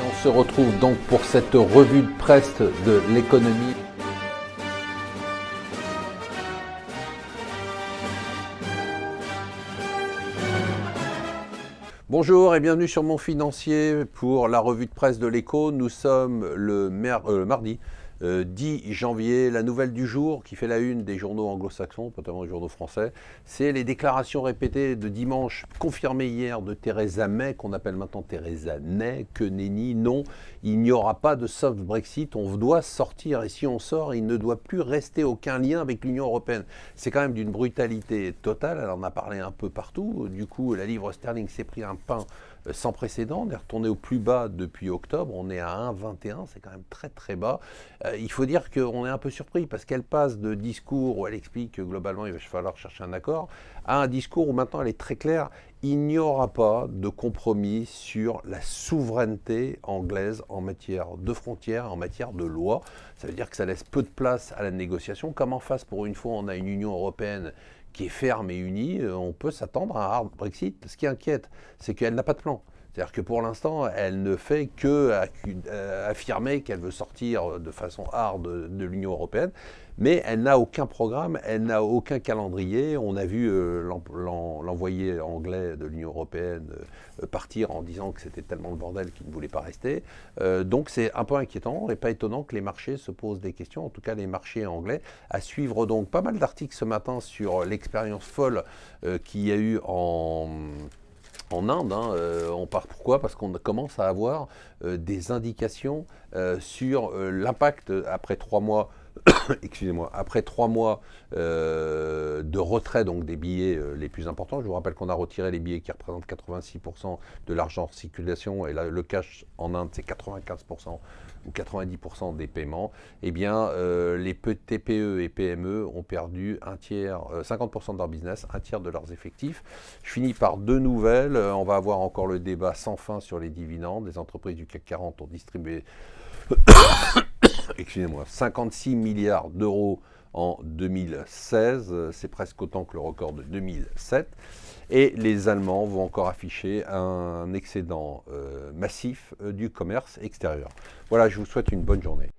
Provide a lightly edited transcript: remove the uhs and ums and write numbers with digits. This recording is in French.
On se retrouve donc pour cette revue de presse de l'économie. Bonjour et bienvenue sur Mon Financier pour la revue de presse de l'Écho. Nous sommes le mardi 10 janvier. La nouvelle du jour qui fait la une des journaux anglo-saxons, notamment les journaux français, c'est les déclarations répétées de dimanche, confirmées hier de Theresa May, qu'on appelle maintenant Theresa May, que nenni, non, il n'y aura pas de soft Brexit, on doit sortir et si on sort, il ne doit plus rester aucun lien avec l'Union européenne. C'est quand même d'une brutalité totale, elle en a parlé un peu partout, du coup la livre sterling s'est pris un pain sans précédent, on est retourné au plus bas depuis octobre, on est à 1,21, c'est quand même très très bas. Il faut dire qu'on est un peu surpris parce qu'elle passe de discours où elle explique que globalement il va falloir chercher un accord à un discours où maintenant elle est très claire, il n'y aura pas de compromis sur la souveraineté anglaise en matière de frontières, en matière de loi. Ça veut dire que ça laisse peu de place à la négociation. Comme en face, pour une fois, on a une Union européenne qui est ferme et unie, on peut s'attendre à un hard Brexit. Ce qui inquiète, c'est qu'elle n'a pas de plan. C'est-à-dire que pour l'instant, elle ne fait que affirmer qu'elle veut sortir de façon hard de l'Union européenne, mais elle n'a aucun programme, elle n'a aucun calendrier. On a vu l'envoyé anglais de l'Union européenne partir en disant que c'était tellement le bordel qu'il ne voulait pas rester. Donc c'est un peu inquiétant et pas étonnant que les marchés se posent des questions, en tout cas les marchés anglais. À suivre donc pas mal d'articles ce matin sur l'expérience folle qu'il y a eu en Inde, pourquoi ? Parce qu'on commence à avoir des indications sur l'impact après 3 mois, après 3 mois de retrait donc des billets les plus importants. Je vous rappelle qu'on a retiré les billets qui représentent 86% de l'argent en circulation et là, le cash en Inde c'est 95% ou 90% des paiements. Eh bien, les TPE et PME ont perdu 50% de leur business, un tiers de leurs effectifs. Je finis par 2 nouvelles. On va avoir encore le débat sans fin sur les dividendes. Les entreprises du CAC 40 ont distribué 56 milliards d'euros en 2016, c'est presque autant que le record de 2007. Et les Allemands vont encore afficher un excédent massif du commerce extérieur. Voilà, je vous souhaite une bonne journée.